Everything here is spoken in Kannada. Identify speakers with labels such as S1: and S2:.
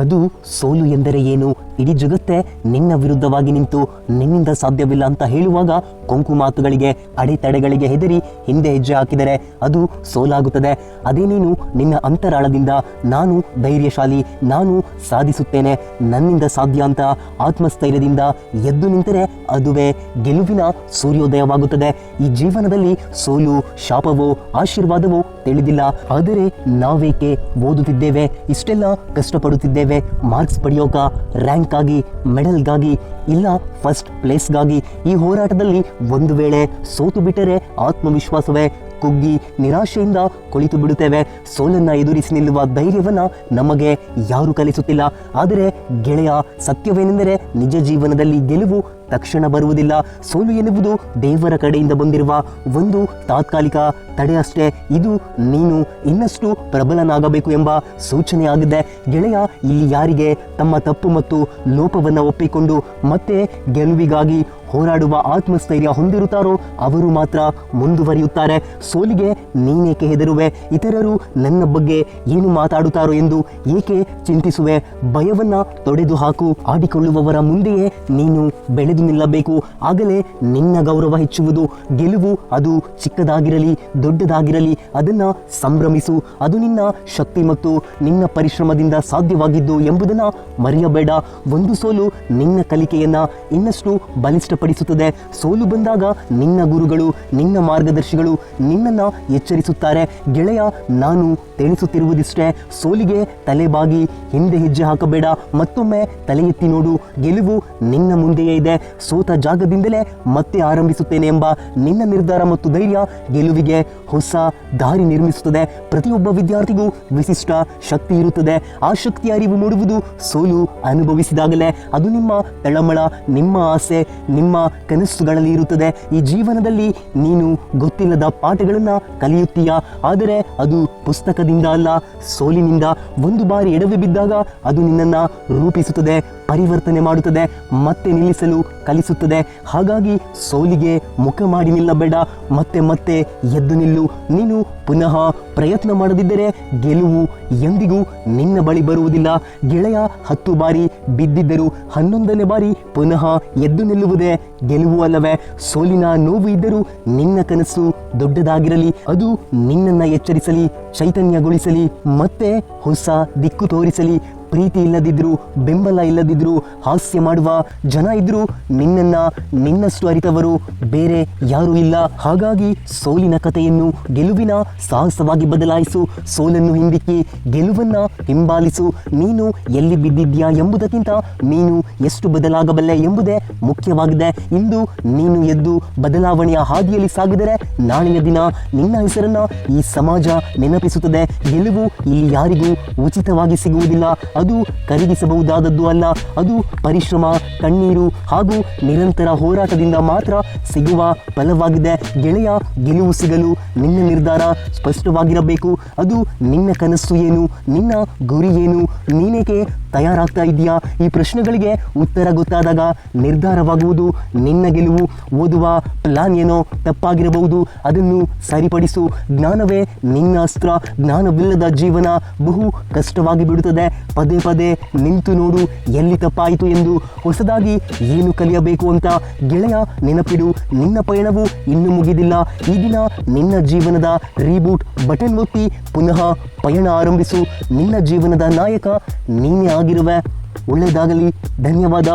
S1: ಅದು ಸೋಲು ಎಂದರೆ ಏನು? ಇಡೀ ಜಗತ್ತೇ ನಿನ್ನ ವಿರುದ್ಧವಾಗಿ ನಿಂತು ನಿನ್ನಿಂದ ಸಾಧ್ಯವಿಲ್ಲ ಅಂತ ಹೇಳುವಾಗ ಕೊಂಕು ಮಾತುಗಳಿಗೆ ಅಡೆತಡೆಗಳಿಗೆ ಹೆದರಿ ಹಿಂದೆ ಹೆಜ್ಜೆ ಹಾಕಿದರೆ ಅದು ಸೋಲಾಗುತ್ತದೆ. ಅದೇ ನೀನು ನಿನ್ನ ಅಂತರಾಳದಿಂದ ನಾನು ಧೈರ್ಯಶಾಲಿ, ನಾನು ಸಾಧಿಸುತ್ತೇನೆ, ನನ್ನಿಂದ ಸಾಧ್ಯ ಅಂತ ಆತ್ಮಸ್ಥೈರ್ಯದಿಂದ ಎದ್ದು ನಿಂತರೆ ಅದುವೇ ಗೆಲುವಿನ ಸೂರ್ಯೋದಯವಾಗುತ್ತದೆ. ಈ ಜೀವನದಲ್ಲಿ ಸೋಲು ಶಾಪವೋ ಆಶೀರ್ವಾದವೋ ತಿಳಿದಿಲ್ಲ. ಆದರೆ ನಾವೇಕೆ ಓದುತ್ತಿದ್ದೇವೆ, ಇಷ್ಟೆಲ್ಲ ಕಷ್ಟಪಡುತ್ತಿದ್ದೇವೆ? ಮಾರ್ಕ್ಸ್ ಪಡೆಯೋಕ, ರ್ಯಾಂಕ್ ಆಗಿ, ಮೆಡಲ್ಗಾಗಿ, ಇಲ್ಲ ಫಸ್ಟ್ ಪ್ಲೇಸ್ಗಾಗಿ? ಈ ಹೋರಾಟದಲ್ಲಿ ಒಂದು ವೇಳೆ ಸೋತು ಬಿಟ್ಟರೆ ಆತ್ಮವಿಶ್ವಾಸವೇ ಕುಗ್ಗಿ ನಿರಾಶೆಯಿಂದ ಕೊಳಿತು ಬಿಡುತ್ತೇವೆ. ಸೋಲನ್ನು ಎದುರಿಸಿ ನಿಲ್ಲುವ ಧೈರ್ಯವನ್ನ ನಮಗೆ ಯಾರು ಕಲಿಸುತ್ತಿಲ್ಲ. ಆದರೆ ಗೆಳೆಯ, ಸತ್ಯವೇನೆಂದರೆ ನಿಜ ಜೀವನದಲ್ಲಿ ಗೆಲುವು ತಕ್ಷಣ ಬರುವುದಿಲ್ಲ. ಸೋಲು ಎನ್ನುವುದು ದೇವರ ಕಡೆಯಿಂದ ಬಂದಿರುವ ಒಂದು ತಾತ್ಕಾಲಿಕ ತಡೆ ಅಷ್ಟೇ. ಇದು ನೀನು ಇನ್ನಷ್ಟು ಪ್ರಬಲನಾಗಬೇಕು ಎಂಬ ಸೂಚನೆಯಾಗಿದೆ. ಗೆಳೆಯ, ಇಲ್ಲಿ ಯಾರಿಗೆ ತಮ್ಮ ತಪ್ಪು ಮತ್ತು ಲೋಪವನ್ನು ಒಪ್ಪಿಕೊಂಡು ಮತ್ತೆ ಗೆಲುವಿಗಾಗಿ ಹೋರಾಡುವ ಆತ್ಮಸ್ಥೈರ್ಯ ಹೊಂದಿರುತ್ತಾರೋ ಅವರು ಮಾತ್ರ ಮುಂದುವರಿಯುತ್ತಾರೆ. ಸೋಲಿಗೆ ನೀನೇಕೆ ಹೆದರುವೆ? ಇತರರು ನನ್ನ ಬಗ್ಗೆ ಏನು ಮಾತಾಡುತ್ತಾರೋ ಎಂದು ಏಕೆ ಚಿಂತಿಸುವೆ? ಭಯವನ್ನ ತೊಡೆದು ಹಾಕು. ಆಡಿಕೊಳ್ಳುವವರ ಮುಂದೆಯೇ ನೀನು ಬೆಳೆದು ನಿಲ್ಲಬೇಕು. ಆಗಲೇ ನಿನ್ನ ಗೌರವ ಹೆಚ್ಚುವುದು. ಗೆಲುವು ಅದು ಚಿಕ್ಕದಾಗಿರಲಿ ದೊಡ್ಡದಾಗಿರಲಿ ಅದನ್ನ ಸಂಭ್ರಮಿಸು. ಅದು ನಿನ್ನ ಶಕ್ತಿ ಮತ್ತು ನಿನ್ನ ಪರಿಶ್ರಮದಿಂದ ಸಾಧ್ಯವಾಗಿದ್ದು ಎಂಬುದನ್ನು ಮರೆಯಬೇಡ. ಒಂದು ಸೋಲು ನಿನ್ನ ಕಲಿಕೆಯನ್ನ ಇನ್ನಷ್ಟು ಬಲಿಷ್ಠಪಡಿಸುತ್ತದೆ. ಸೋಲು ಬಂದಾಗ ನಿನ್ನ ಗುರುಗಳು, ನಿನ್ನ ಮಾರ್ಗದರ್ಶಿಗಳು ನಿನ್ನನ್ನ ಎಚ್ಚರಿಸುತ್ತಾರೆ. ಗೆಳೆಯ, ನಾನು ತಿಳಿಸುತ್ತಿರುವುದಿಷ್ಟೇ. ಸೋಲಿಗೆ ತಲೆಬಾಗಿ ಹಿಂದೆ ಹೆಜ್ಜೆ ಹಾಕಬೇಡ. ಮತ್ತೊಮ್ಮೆ ತಲೆ ಎತ್ತಿ ನೋಡು. ಗೆಲುವು ನಿನ್ನ ಮುಂದೆಯೇ ಇದೆ. ಸೋತ ಜಾಗದಿಂದಲೇ ಮತ್ತೆ ಆರಂಭಿಸುತ್ತೇನೆ ಎಂಬ ನಿನ್ನ ನಿರ್ಧಾರ ಮತ್ತು ಧೈರ್ಯ ಗೆಲುವಿಗೆ ಹೊಸ ದಾರಿ ನಿರ್ಮಿಸುತ್ತದೆ. ಪ್ರತಿಯೊಬ್ಬ ವಿದ್ಯಾರ್ಥಿಗೂ ವಿಶಿಷ್ಟ ಶಕ್ತಿ ಇರುತ್ತದೆ. ಆ ಶಕ್ತಿಯ ಅರಿವು ಮೂಡುವುದು ಸೋಲು ಅನುಭವಿಸಿದಾಗಲೇ. ಅದು ನಿಮ್ಮ ತಳಮಳ, ನಿಮ್ಮ ಆಸೆ, ನಿಮ್ಮ ಕನಸುಗಳಲ್ಲಿ ಇರುತ್ತದೆ. ಈ ಜೀವನದಲ್ಲಿ ನೀನು ಗೊತ್ತಿಲ್ಲದ ಪಾಠಗಳನ್ನು ಕಲಿಯುತ್ತೀಯ. ಆದರೆ ಅದು ಪುಸ್ತಕದಿಂದ ಅಲ್ಲ, ಸೋಲಿನಿಂದ. ಒಂದು ಬಾರಿ ಎಡವಿ ಬಿದ್ದಾಗ ಅದು ನಿನ್ನನ್ನು ರೂಪಿಸುತ್ತದೆ, ಪರಿವರ್ತನೆ ಮಾಡುತ್ತದೆ, ಮತ್ತೆ ನಿಲ್ಲಿಸಲು ಕಲಿಸುತ್ತದೆ. ಹಾಗಾಗಿ ಸೋಲಿಗೆ ಮುಖ ಮಾಡಿ ನಿಲ್ಲಬೇಡ. ಮತ್ತೆ ಮತ್ತೆ ಎದ್ದು ನಿಲ್ಲು. ನೀನು ಪುನಃ ಪ್ರಯತ್ನ ಮಾಡದಿದ್ದರೆ ಗೆಲುವು ಎಂದಿಗೂ ನಿನ್ನ ಬಳಿ ಬರುವುದಿಲ್ಲ. ಗೆಳೆಯ, 10 ಬಾರಿ ಬಿದ್ದಿದ್ದರೂ 11ನೇ ಬಾರಿ ಪುನಃ ಎದ್ದು ನಿಲ್ಲುವುದೇ ಗೆಲುವು ಅಲ್ಲವೇ? ಸೋಲಿನ ನೋವು ಇದ್ದರೂ ನಿನ್ನ ಕನಸು ದೊಡ್ಡದಾಗಿರಲಿ. ಅದು ನಿನ್ನನ್ನು ಎಚ್ಚರಿಸಲಿ, ಚೈತನ್ಯಗೊಳಿಸಲಿ, ಮತ್ತೆ ಹೊಸ ದಿಕ್ಕು ತೋರಿಸಲಿ. ಪ್ರೀತಿ ಇಲ್ಲದಿದ್ರು, ಬೆಂಬಲ ಇಲ್ಲದಿದ್ರು, ಹಾಸ್ಯ ಮಾಡುವ ಜನ ಇದ್ರು, ನಿನ್ನಷ್ಟು ಅರಿತವರು ಬೇರೆ ಯಾರೂ ಇಲ್ಲ. ಹಾಗಾಗಿ ಸೋಲಿನ ಕಥೆಯನ್ನು ಗೆಲುವಿನ ಸಾಹಸವಾಗಿ ಬದಲಾಯಿಸು. ಸೋಲನ್ನು ಹಿಂದಿಕ್ಕಿ ಗೆಲುವನ್ನು ಹಿಂಬಾಲಿಸು. ನೀನು ಎಲ್ಲಿ ಬಿದ್ದಿದ್ಯಾ ಎಂಬುದಕ್ಕಿಂತ ನೀನು ಎಷ್ಟು ಬದಲಾಗಬಲ್ಲೆ ಎಂಬುದೇ ಮುಖ್ಯವಾಗಿದೆ. ಇಂದು ನೀನು ಎದ್ದು ಬದಲಾವಣೆಯ ಹಾದಿಯಲ್ಲಿ ಸಾಗಿದರೆ ನಾಳೆಯ ದಿನ ನಿನ್ನ ಹೆಸರನ್ನು ಈ ಸಮಾಜ ನೆನಪಿಸುತ್ತದೆ. ಗೆಲುವು ಇಲ್ಲಿ ಯಾರಿಗೂ ಉಚಿತವಾಗಿ ಸಿಗುವುದಿಲ್ಲ. ಅದು ಖರೀದಿಸಬಹುದಾದದ್ದು ಅಲ್ಲ. ಅದು ಪರಿಶ್ರಮ, ಕಣ್ಣೀರು ಹಾಗೂ ನಿರಂತರ ಹೋರಾಟದಿಂದ ಮಾತ್ರ ಸಿಗುವ ಫಲವಾಗಿದೆ. ಗೆಳೆಯ, ಗೆಲುವು ಸಿಗಲು ನಿನ್ನ ನಿರ್ಧಾರ ಸ್ಪಷ್ಟವಾಗಿರಬೇಕು. ಅದು ನಿನ್ನ ಕನಸು ಏನು, ನಿನ್ನ ಗುರಿ ಏನು, ನೀನೇಕೆ ತಯಾರಾಗ್ತಾ ಇದೆಯಾ? ಈ ಪ್ರಶ್ನೆಗಳಿಗೆ ಉತ್ತರ ಗೊತ್ತಾದಾಗ ನಿರ್ಧಾರವಾಗುವುದು ನಿನ್ನ ಗೆಲುವು. ಓದುವ ಪ್ಲಾನ್ ಏನೋ ತಪ್ಪಾಗಿರಬಹುದು, ಅದನ್ನು ಸರಿಪಡಿಸು. ಜ್ಞಾನವೇ ನಿನ್ನ ಅಸ್ತ್ರ. ಜ್ಞಾನವಿಲ್ಲದ ಜೀವನ ಬಹು ಕಷ್ಟವಾಗಿ ಬಿಡುತ್ತದೆ. ಪದೇ ಪದೇ ನಿಂತು ನೋಡು ಎಲ್ಲಿ ತಪ್ಪಾಯಿತು ಎಂದು. ಹೊಸದಾಗಿ ಏನು ಕಲಿಯಬೇಕು ಅಂತ ಗೆಳೆಯ ನೆನಪಿಡು. ನಿನ್ನ ಪಯಣವು ಇನ್ನೂ ಮುಗಿದಿಲ್ಲ. ಈ ದಿನ ನಿನ್ನ ಜೀವನದ ರೀಬೂಟ್ ಬಟನ್ ಒತ್ತಿ ಪುನಃ ಪಯಣ ಆರಂಭಿಸು. ನಿನ್ನ ಜೀವನದ ನಾಯಕ ನೀನೇ ಆಗಿರುವೆ. ಒಳ್ಳೆಯದಾಗಲಿ. ಧನ್ಯವಾದ.